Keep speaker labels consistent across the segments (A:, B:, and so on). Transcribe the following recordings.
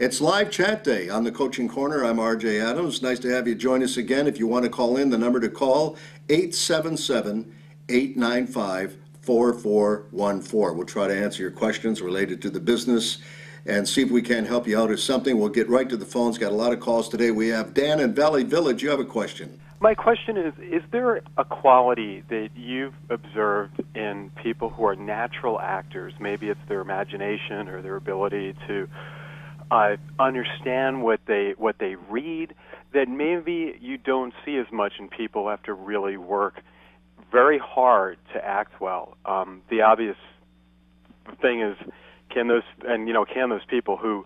A: It's live chat day on the Coaching Corner. I'm RJ Adams. Nice to have you join us again. If you want to call in, the number to call, 877-895-4414. We'll try to answer your questions related to the business and see if we can help you out with something. We'll get right to the phones. Got a lot of calls today. We have Dan in Valley Village. You have a question.
B: My question is there a quality that you've observed in people who are natural actors? Maybe it's their imagination or their ability to understand what they read, that maybe you don't see as much in people who have to really work very hard to act well. The obvious thing is, can those people who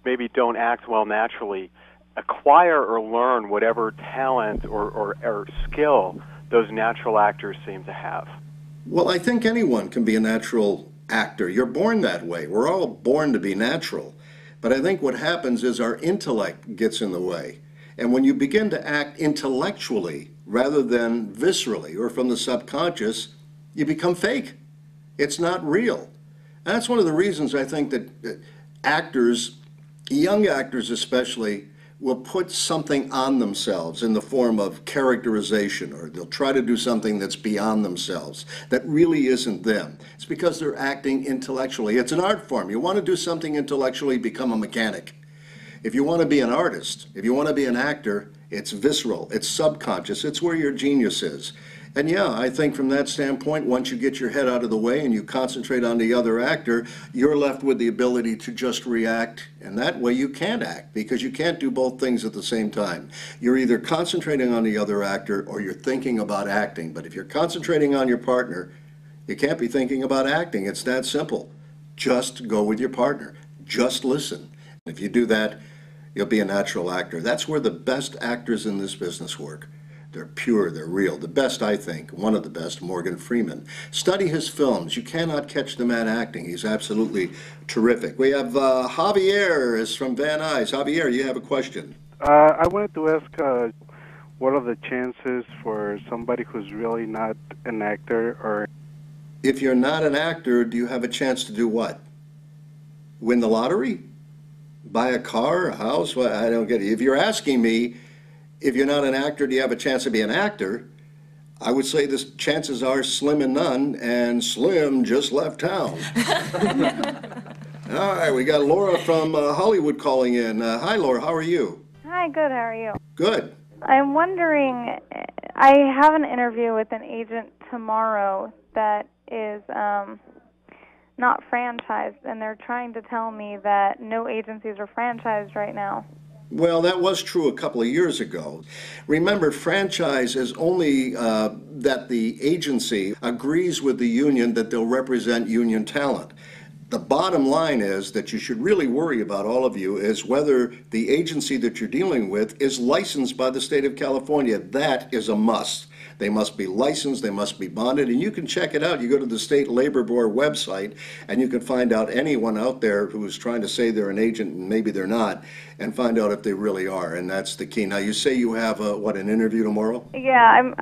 B: maybe don't act well naturally acquire or learn whatever talent or skill those natural actors seem to have?
A: Well, I think anyone can be a natural actor. You're born that way. We're all born to be natural. But I think what happens is our intellect gets in the way. And when you begin to act intellectually rather than viscerally or from the subconscious, you become fake. It's not real. And that's one of the reasons I think that actors, young actors especially, will put something on themselves in the form of characterization, or they'll try to do something that's beyond themselves, that really isn't them. It's because they're acting intellectually. It's an art form. You want to do something intellectually, become a mechanic. If you want to be an artist, if you want to be an actor, it's visceral, it's subconscious, it's where your genius is. And yeah, I think from that standpoint, once you get your head out of the way and you concentrate on the other actor, you're left with the ability to just react. And that way you can't act, because you can't do both things at the same time. You're either concentrating on the other actor or you're thinking about acting. But if you're concentrating on your partner, you can't be thinking about acting. It's that simple. Just go with your partner. Just listen. If you do that, you'll be a natural actor. That's where the best actors in this business work. They're pure, they're real. The best, I think, one of the best, Morgan Freeman. Study his films. You cannot catch the man acting. He's absolutely terrific. We have Javier is from Van Nuys. Javier, you have a question.
C: I wanted to ask, what are the chances for somebody who's really not an actor? Or
A: if you're not an actor, do you have a chance to do what? Win the lottery? Buy a car, a house? Well, I don't get it. If you're asking me, if you're not an actor, do you have a chance to be an actor? I would say the chances are slim and none, and Slim just left town. All right, we got Laura from Hollywood calling in. Hi, Laura, how are you?
D: Hi, good, how are you?
A: Good.
D: I'm wondering, I have an interview with an agent tomorrow that is not franchised, and they're trying to tell me that no agencies are franchised right now.
A: Well, that was true a couple of years ago. Remember, franchise is only that the agency agrees with the union that they'll represent union talent. The bottom line is that you should really worry about, all of you, is whether the agency that you're dealing with is licensed by the state of California. That is a must. They must be licensed, they must be bonded, and you can check it out. You go to the State Labor Board website, and you can find out anyone out there who is trying to say they're an agent, and maybe they're not, and find out if they really are, and that's the key. Now, you say you have, an interview tomorrow?
D: Yeah, and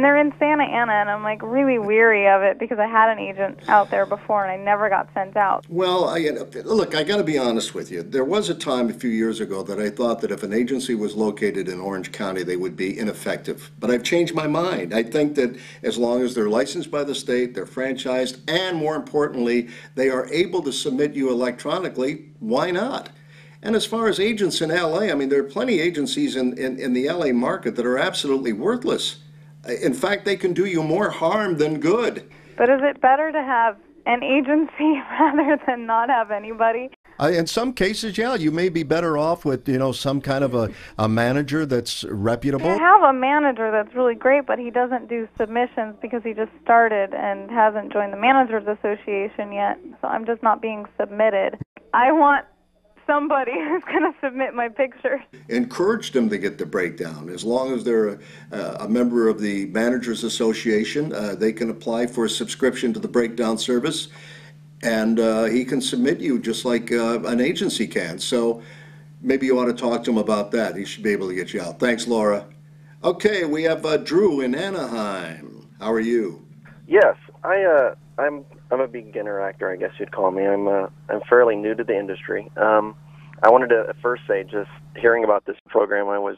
D: they're in Santa Ana, and I'm, really weary of it because I had an agent out there before, and I never got sent out.
A: Well, look, I got to be honest with you. There was a time a few years ago that I thought that if an agency was located in Orange County, they would be ineffective. But I've changed my mind. I think that as long as they're licensed by the state, they're franchised, and more importantly, they are able to submit you electronically, why not? And as far as agents in LA, there are plenty of agencies in the LA market that are absolutely worthless. In fact, they can do you more harm than good.
D: But is it better to have an agency rather than not have anybody?
A: In some cases, yeah, you may be better off with, some kind of a manager that's reputable.
D: I have a manager that's really great, but he doesn't do submissions because he just started and hasn't joined the Managers Association yet, so I'm just not being submitted. I want somebody who's going to submit my pictures.
A: Encourage them to get the breakdown. As long as they're a member of the Managers Association, they can apply for a subscription to the breakdown service. And he can submit you just like an agency can. So maybe you ought to talk to him about that. He should be able to get you out. Thanks, Laura. Okay, we have Drew in Anaheim. How are you?
E: Yes, I'm a beginner actor, I guess you'd call me. I'm fairly new to the industry. I wanted to first say, just hearing about this program, I was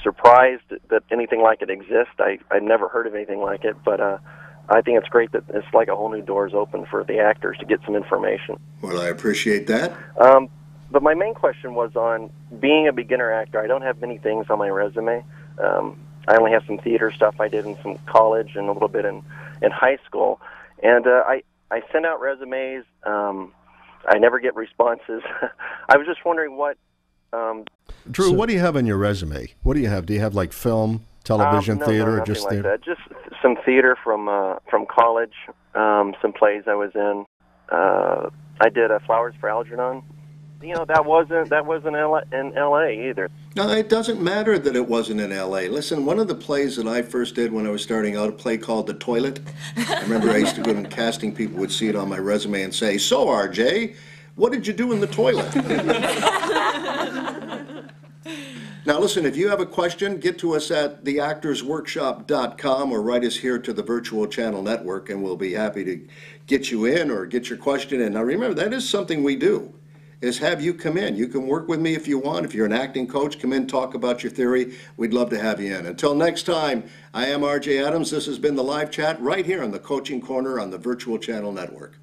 E: surprised that anything like it exists. I'd never heard of anything like it, but I think it's great that it's like a whole new doors open for the actors to get some information.
A: Well, I appreciate that.
E: But my main question was on being a beginner actor. I don't have many things on my resume. I only have some theater stuff I did in some college and a little bit in high school. And I send out resumes. I never get responses. I was just wondering what...
F: Drew, what do you have on your resume? What do you have? Do you have like film, television, theater, or just
E: like
F: theater?
E: That. Just some theater from college, some plays I was in. I did Flowers for Algernon. You know, that wasn't in L.A. either.
A: No, it doesn't matter that it wasn't in L.A. Listen, one of the plays that I first did when I was starting out, a play called The Toilet. I remember I used to go and casting people would see it on my resume and say, "So, RJ, what did you do in the toilet?" Now, listen, if you have a question, get to us at theactorsworkshop.com or write us here to the Virtual Channel Network, and we'll be happy to get you in or get your question in. Now, remember, that is something we do, is have you come in. You can work with me if you want. If you're an acting coach, come in, talk about your theory. We'd love to have you in. Until next time, I am RJ Adams. This has been the live chat right here on the Coaching Corner on the Virtual Channel Network.